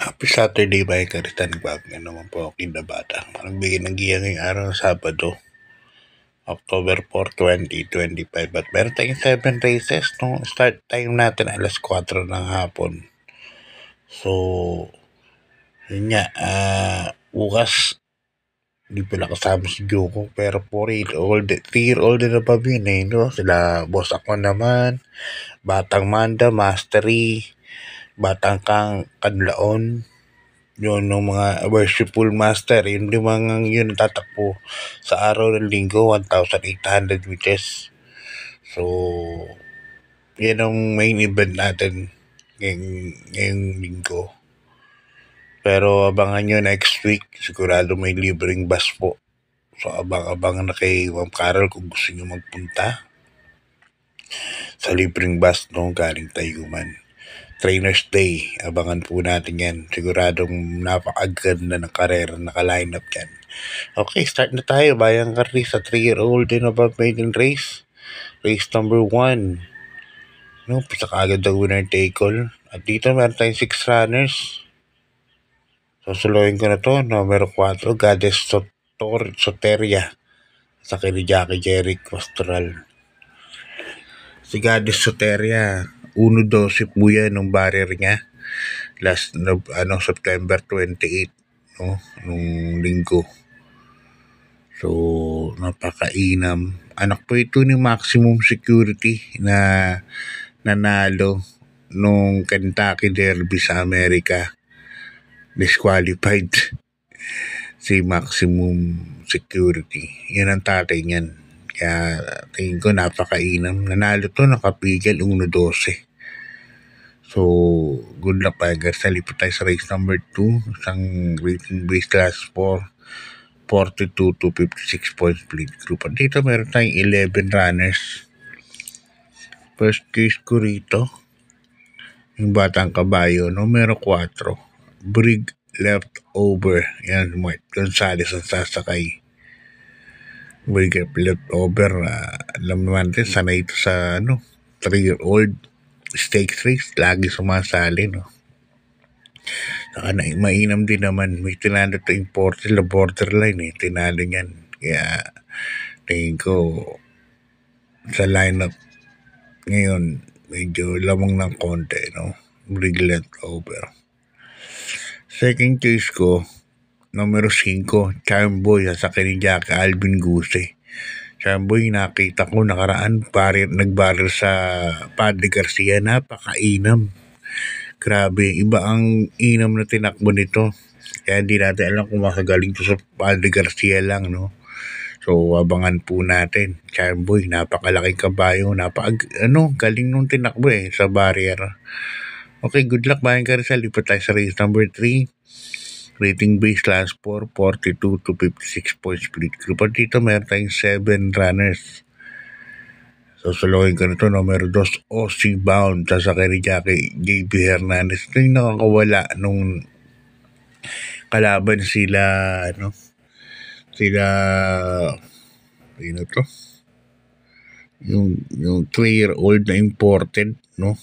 Happy Saturday mga karita, nagbabagay naman po ako kinabata. Nagbigay ng giya ngayong araw ng Sabado, October 4, 2025. At meron tayong 7 races. No? Start time natin alas 4 ng hapon. So, yun nga, bukas, hindi pala kasama si Joko, pero 3-year-old and above yun eh. No? Sila Boss Ako naman, Batang Manda, Mastery, Batang Kang, Kanlaon, yun ng mga worshipful master, yun limang yun tatakbo sa araw ng linggo, 1,800 meters. So, yan ang main event natin ngayong linggo. Pero abangan nyo next week, sigurado may libreng bus po. So, abang na kay Ma'am Carol kung gusto nyo magpunta sa libreng bus, no, galing Tayuman. Trainers Day, abangan po natin yan. Siguradong napakaganda ng karera, naka-line up yan. Okay, start na tayo. Bayang Karli sa 3-year-old and above maiden race. Race number 1. No, pisa kaagad ang winner take all. At dito meron tayong 6 runners. Susuluhin ko na to. Numero 4, Goddess Soteria. Sa kay Jackie Jeric Pastoral. Si Goddess Soteria, 1-12 po yan ng barrier niya. Last September 28, no, nung linggo. So, napakainam. Anak po ito ni Maximum Security na nanalo nung Kentucky Derby sa Amerika. Disqualified si Maximum Security. Yan ang tatay niyan. Kaya tingin ko napakainam. Nanalo to, nakapigil 1-12. So, good luck Tigers. Lipat tayo sa race number 2. Isang rating base class 4. 42 to 56 points split group. At dito meron tayong 11 runners. First case ko rito, yung Batang Kabayo, numero 4. Brig Leftover. Yan, Mike Gonzalez ang sasakay. Brig Leftover. Alam naman natin, sanay ito sa 3-year-old stakes race. Lagi sumasali, no? Saka mainam din naman. May tinalo ito imported na borderline eh. Tinalo niyan. Kaya tingin ko sa lineup ngayon medyo lamang ng konti, no? Brilliant over. Second choice ko, numero 5, Charmboy sa ni Jackie Alvin Guse. Charmboy, nakita ko nakaraan nagbaril sa Padre Garcia. Napakainam. Grabe, iba ang inam na tinakbo nito. Kaya hindi natin alam kung makagaling to sa Padre Garcia lang, no? So, abangan po natin. Charmboy, napakalaking kabayo. Galing nung tinakbo sa barrier. Okay, good luck Bayang Karisal. Lipat tayo sa race number 3. Rating base class 4, 42 to 56 points split group. At dito meron tayong 7 runners. So, suluhin ko na ito, numero 2, Aussie Bound, sasakay ni Jackie JB Hernandez. Ito yung nakakawala nung kalaban sila, yung 3-year-old na imported, no?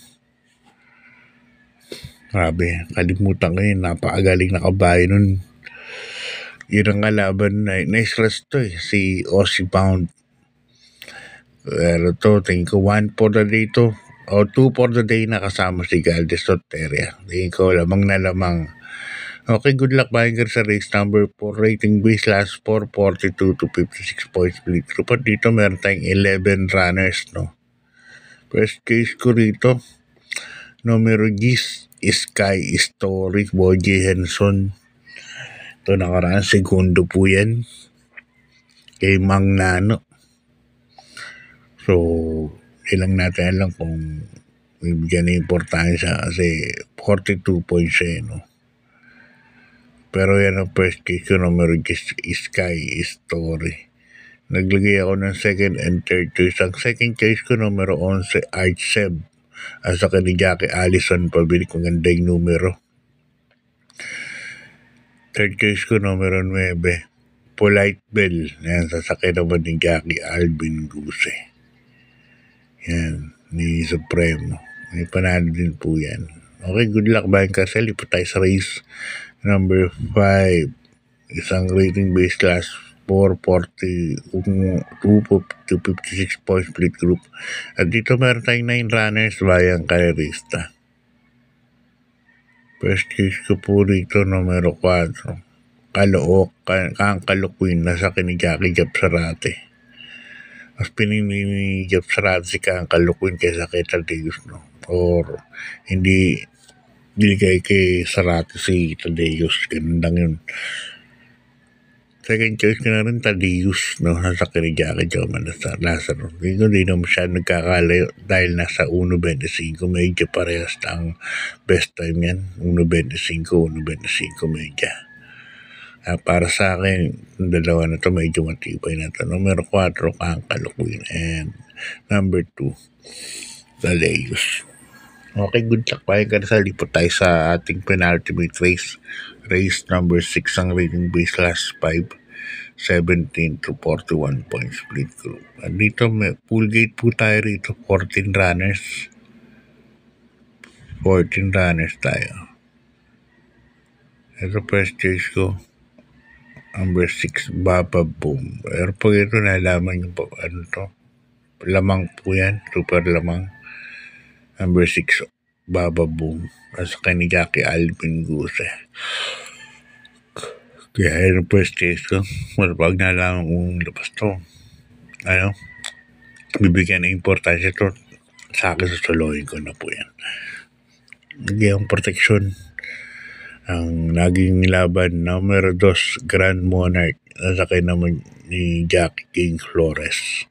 Grabe, kalimutan ko yun, napakagaling na kabayo nun. Yun ang kalaban na nice to si Aussie Bound. Pero to, tingin ko 1 for the day to, o 2 for the day na kasama si Goddess Soteria. Tingin ko lamang na lamang. Okay, good luck Bayang sa race number 4. Rating base last 4, 42 to 56 points split group. At dito meron tayong 11 runners, no? First case ko rito, numero 10, Sky Story, Boji Henson. Ito nakaraan, segundo po yan kay Mang Nano. So, ilang natin alam kung bibigyan na importansya kasi 42 points siya, no? Pero yan ang first case ko, numero 10, Sky Story. Naglagay ako ng second and third choice. Ang second choice ko, numero 11, Archseb. Asa ka ni Jackie Allison, pabili ko ganda yung numero. Third choice ko, numero 9, Polite Bell. Yan, sasakay naman ni Jackie Alvin Guse. Yan, ni Supremo. May panalo din po yan. Okay, good luck Bayan Casel. Ipo tayo sa race number 5. Isang rating base class 440 to 56 point split group. At dito meron tayong 9 runners Bayan Karerista. First case ko po rito numero 4. Kalook, Kang Kalukwin, nasa ni Jackie Jep Sarate. Mas pinili ni Jep Sarate si Kang Kalukwin kaysa kay Tadeus, no? Or hindi binigay kay Sarate si Tadeus. Ganun lang yun. Second choice ko na rin Tadeus, no? Nasa ni Jackie Jep Lazaro. Hindi na masyadong nagkakalayo dahil nasa 1.25. Medyo parehas ang best time yan. 1.25, 1.25 medyo. Para sa akin, yung dalawa na to medyo matibay na to. Numero 4, Kang Kalukwin. And number 2, Tadeus. Okay, good luck. Bayan Casel. Lipo tayo sa ating penultimate race. Race number 6 ang rating base class 5. 17 to 41 points split group. At dito, may full gate po tayo rito. 14 runners. 14 runners tayo. Ito first choice ko. Number 6, Baba Boom. Pero pag ito nalaman nyo po, ano to? Lamang po yan. Super lamang. Number 6, Baba Boom. At saka ni Jackie Alvin Guse. Kaya yung first case ko, pag nalaman kong labas to, bibigyan ng importansya to. Sa akin, susuloyin ko na po yan. Nagyang protection. Ang naging laban numero 2, Grand Monarch. Nasakay naman ni Jackie King Flores.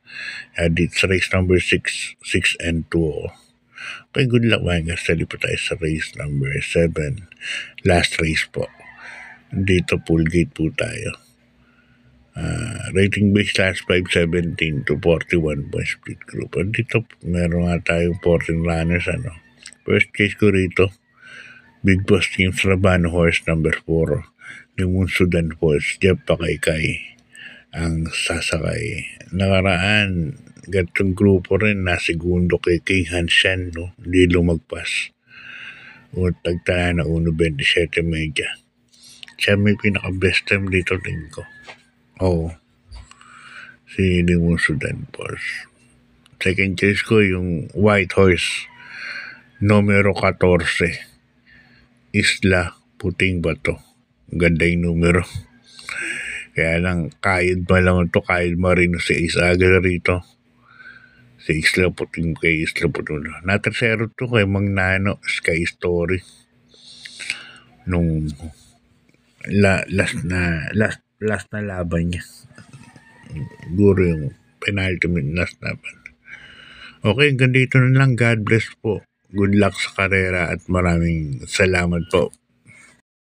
It's race number 6 and 2. Okay, good luck Bayan Casel. Po tayo sa race number 7. Last race po. Dito full gate po tayo. Rating base class 517 to 41 point split group. At dito meron nga tayong 14 runners. First case ko rito, Big Boss Team Rabano Horse number 4. Limon Sudan Falls, Jeff Pakaykay ang sasakay. Nakaraan, gatong grupo rin na segundo kay King Hansen, no? Hindi lumagpas. O tagtala na 1.27 media. Siya may pinaka-best time dito tingin ko. Si Limon Sudan Falls. Second choice ko yung White Horse numero 14. Isla Puting Bato. Ganda yung numero. Kaya lang, kahit ba lang ito, kahit marino si Isaga rito. Si Isla Puting kay Isla Puting. Natersero to kay Mang Nano, Sky Story. Nung last na laban niya. Siguro yung penultimate last laban. Okay, hanggang dito na lang. God bless po. Good luck sa karera at maraming salamat po.